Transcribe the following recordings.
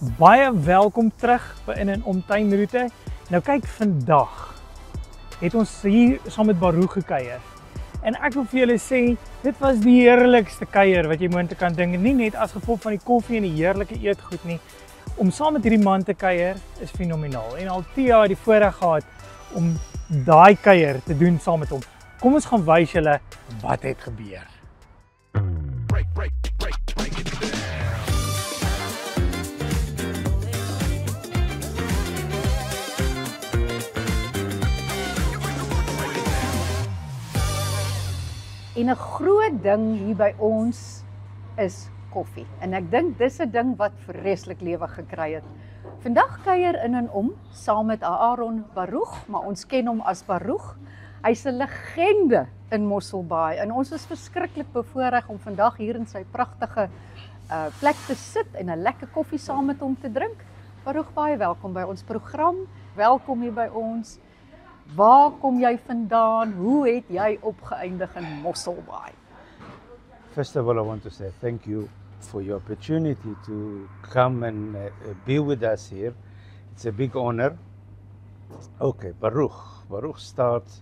Baie welkom terug in 'n omtuinroete. Nou kyk, vandag het ons hier saam met Baruch gekuier. En ek wil vir julle sê, dit was die heerlikste kuier wat jy moontlik kan dink. Nie net as gevolg van die koffie en die heerlike eetgoed nie. Om saam met hierdie man te kuier is fenomenaal. En al 10 jaar die voorreg gehad om daai kuier te doen saam met hom. Kom ons gaan wys julle wat het gebeur. En 'n groot ding hier by ons is koffie. En ek dink dis 'n ding wat vreeslik lewe gekry het. Vandag kuier in en om saam met Aharon Baruch, maar ons ken hom as Baruch. Hy's 'n legende in Mosselbaai en ons is verskriklik bevoorreg om vandag hier in sy pragtige plek te sit en 'n lekker koffie saam met hom te drink. Baruch, baie welkom by ons program. Welkom hier by ons. Waar kom jy vandaan? Hoe het jy opgeëindig in Mosselbaai? First of all, I want to say thank you for your opportunity to come and be with us here. It's a big honor. Okay, Baruch. Baruch starts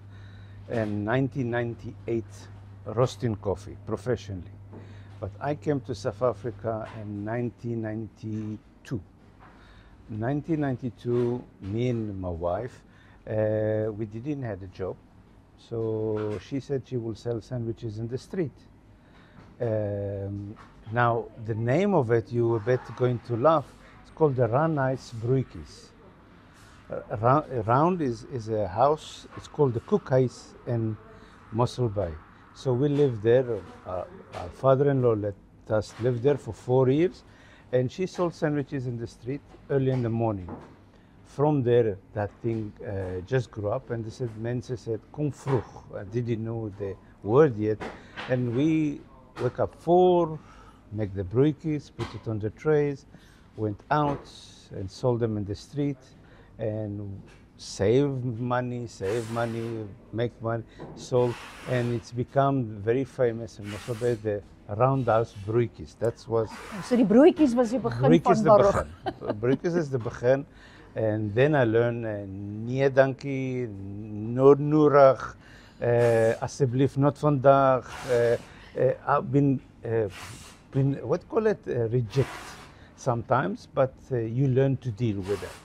in 1998 roasting coffee professionally. But I came to South Africa in 1992. In 1992, me and my wife, we didn't have a job, so she said she will sell sandwiches in the street. Now, the name of it, you were better going to laugh, it's called the Ranais Broekies. Around is a house, it's called the Cookhuis in Mosselbaai. So we lived there, our father-in-law let us live there for 4 years, and she sold sandwiches in the street early in the morning. From there, that thing just grew up, and they said, mensen said, kom vroeg. I didn't know the word yet. And we wake up 4, make the broekies, put it on the trays, went out and sold them in the street, and save money, make money, sold, and it's become very famous in Mosselbaai, the roundhouse broekies. That was. So die broodjies was die begin van Baruch. Broekies is the begin. And then I learned nee dankie, no nodig, asseblief not vandag. I've been what call it, reject sometimes, but you learn to deal with it.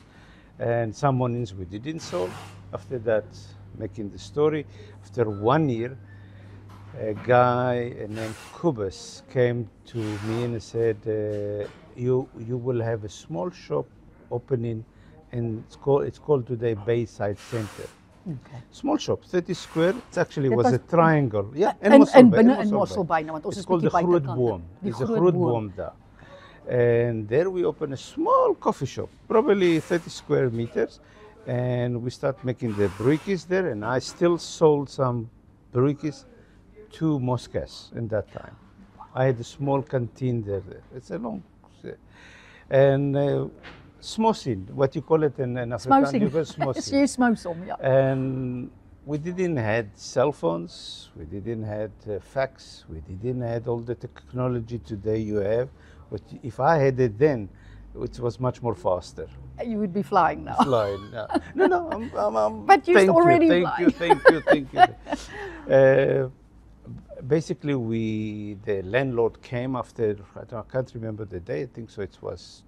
And some mornings we didn't solve. After that, making the story, after 1 year, a guy named Kubus came to me and said, you will have a small shop opening, and it's called today Bayside Center. Okay. Small shop, 30 square. It actually was a triangle. Yeah, in binne in Mosselbaai, nou, want ons it's is called the bietjie Grootboom. Die It's a Grootboom there. And there we opened a small coffee shop, probably 30 square meters. And we start making the broekies there, and I still sold some broekies to Moscas in that time. I had a small canteen there. It's a long, and smosing, what you call it in Afrikaans, you go smosing. Smosing, yeah. And we didn't have cell phones, we didn't have fax, we didn't have all the technology today you have. But if I had it then, it was much more faster. You would be flying now. Flying, no, I'm But you're already flying. Thank you. Basically, the landlord came after, I can't remember the day, I think so it was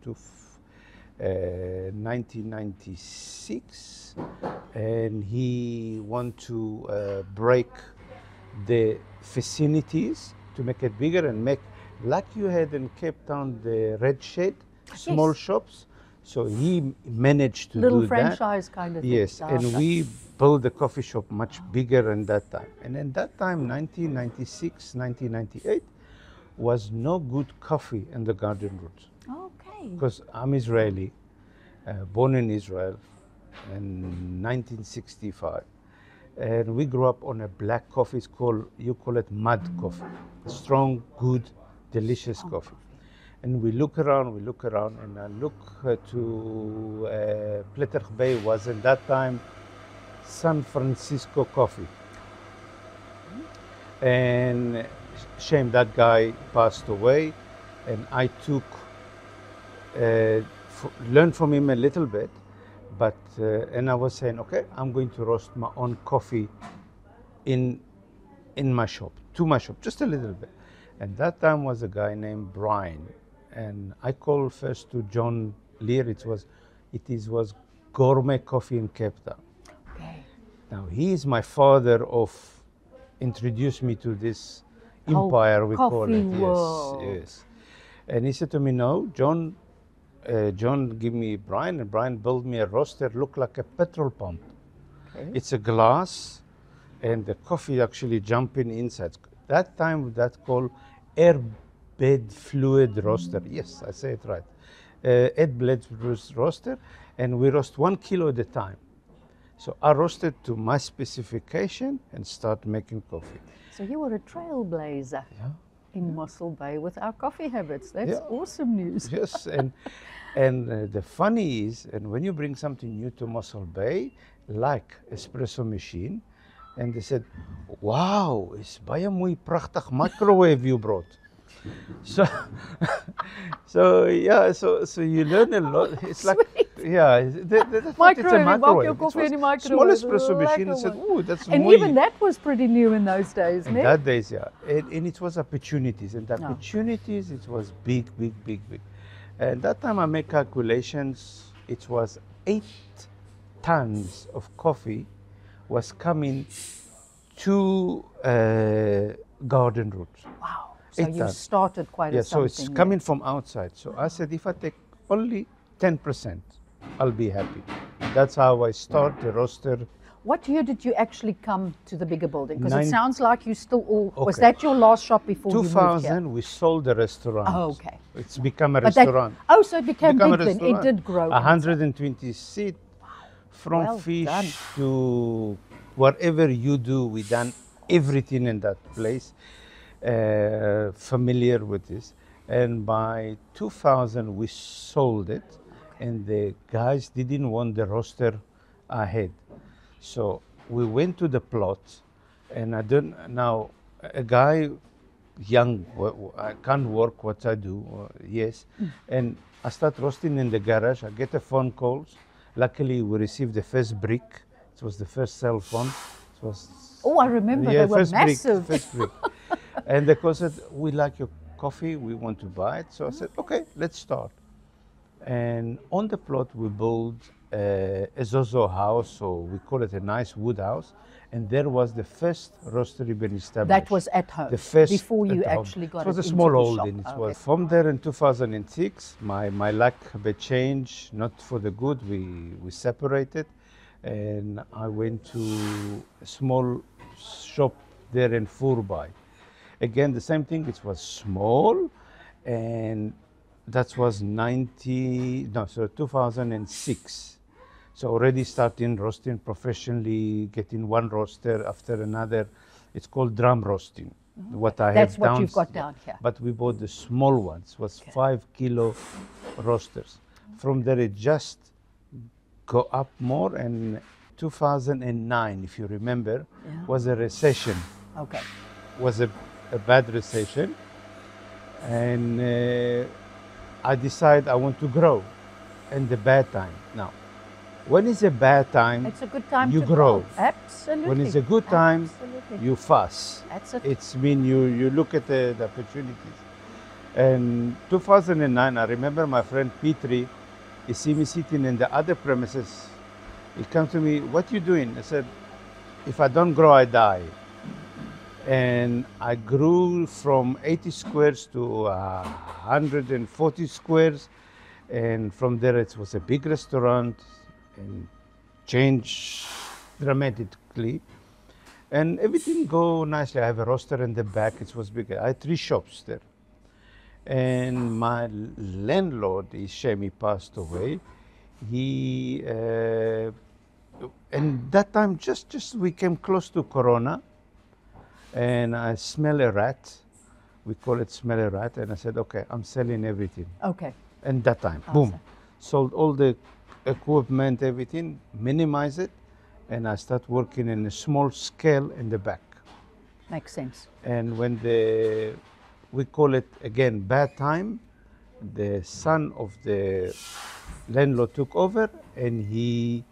1996, and he want to break the facilities to make it bigger and make, like you had in Cape Town, the Red Shed, small shops. So he managed to Little do franchise that. kind of thing. Yes, and we built the coffee shop much bigger in that time. And in that time, 1996, 1998, was no good coffee in the Garden Route. Okay. Because I'm Israeli, born in Israel in 1965. And we grew up on a black coffee, you call it mud coffee. Strong, good, delicious coffee. And we look around, and I look to Pletterg Bay was in that time San Francisco coffee. And shame that guy passed away, and I took learned from him a little bit, but and I was saying, okay, I'm going to roast my own coffee in my shop, to my shop, just a little bit. And that time was a guy named Brian, and I called first to John Lear. It was Gourmet Coffee in Cape Town. Okay. Now he is my father of introduced me to this empire, we call it. World. Yes. And he said to me, no, John give me Brian, and Brian built me a roaster, look like a petrol pump. Okay. It's a glass, and the coffee actually jumping inside. That time, that called air bed fluid roaster. Yes, I say it right. Air bed roaster, and we roast 1 kilo at a time. So I roasted to my specification and start making coffee. So you were a trailblazer in Mossel Bay with our coffee habits. That's awesome news. Yes, and the funny is, and when you bring something new to Mossel Bay, like espresso machine, and they said, wow, it's baie mooi pragtig microwave you brought. So, so you learn a lot. It's like, it's a microwave. Coffee in the microwave. Small espresso machine. And said, oh, that's and mooi. even that was pretty new in those days, in that days, and it was opportunities, and the opportunities, it was big. And that time I make calculations. It was 8 tons of coffee was coming to garden route. Wow. So you started quite a so it's coming from outside. So I said, if I take only 10%, I'll be happy. That's how I start the roaster. What year did you actually come to the bigger building? Because it sounds like you still all... Was that your last shop before you moved here? 2000, we sold the restaurant. Oh, okay. It's become a restaurant. So it became big then. It did grow. 120 seats. From fish to whatever you do, we done everything in that place. Familiar with this, and by 2000 we sold it, and the guys didn't want the roaster ahead, so we went to the plot, and a guy young, I can't work what I do, and I start roasting in the garage. I get a phone calls. Luckily we received the first brick. It was the first cell phone. It was I remember they were massive. First brick. And the guy said, we like your coffee, we want to buy it. So I said, okay, let's start. And on the plot, we built a Zozo house, or we call it a nice wood house. And there was the first roastery been established. That was at home, the first before you actually got it. It was a small holding. It was from there in 2006. My luck had changed, not for the good. We separated, and I went to a small shop there in Voorby. Again, the same thing. It was small, and that was 2006. So already starting roasting professionally, getting one roaster after another. It's called drum roasting. What I That's have what down, you've got down here. But we bought the small ones. It was 5 kilo roasters. From there, it just go up more. And 2009, if you remember, was a recession. Okay. Was a bad recession, and I decided I want to grow in the bad time. Now, when it's a bad time, it's a good time you to grow. Absolutely. When it's a good time, you fuss. That's it. It's mean you look at the opportunities. And 2009, I remember my friend Petri, he see me sitting in the other premises. He comes to me, what you doing? I said, if I don't grow, I die. And I grew from 80 squares to 140 squares. And from there, it was a big restaurant and changed dramatically. And everything go nicely. I have a roaster in the back. It was big. I had 3 shops there. And my landlord, his shame, he passed away. He, and that time, just we came close to Corona. And I smell a rat. We call it smell a rat. And I said, okay, I'm selling everything. Okay. And that time, boom, sold all the equipment, everything, minimize it. And I start working in a small scale in the back. Makes sense. And when we call it again bad time, the son of the landlord took over, and he,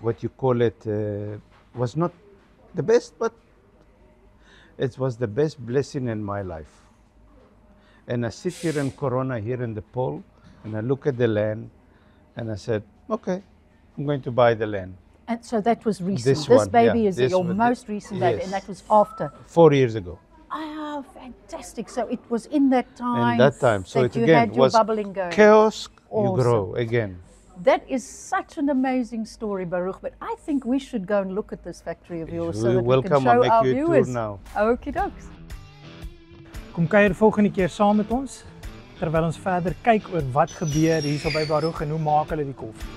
what you call it, was not the best, but it was the best blessing in my life. And I sit here in Corona, here in the pole, and I look at the land, and I said, okay, I'm going to buy the land. And so that was recent. This This one, baby yeah, is this your one, most recent baby, yes. and that was after. 4 years ago. Ah, fantastic. So it was in that time, And that time, so that it you again had your was bubbling going. chaos, Awesome. you grow again. That is such an amazing story, Baruch, but I think we should go and look at this factory of yours so You're that we can welcome, I'll show make our you a tour viewers. now. Okie dokes. Kom kuier volgende keer saam met ons terwyl ons verder kyk oor wat gebeur hierso by Baruch en hoe maak hulle die koffie.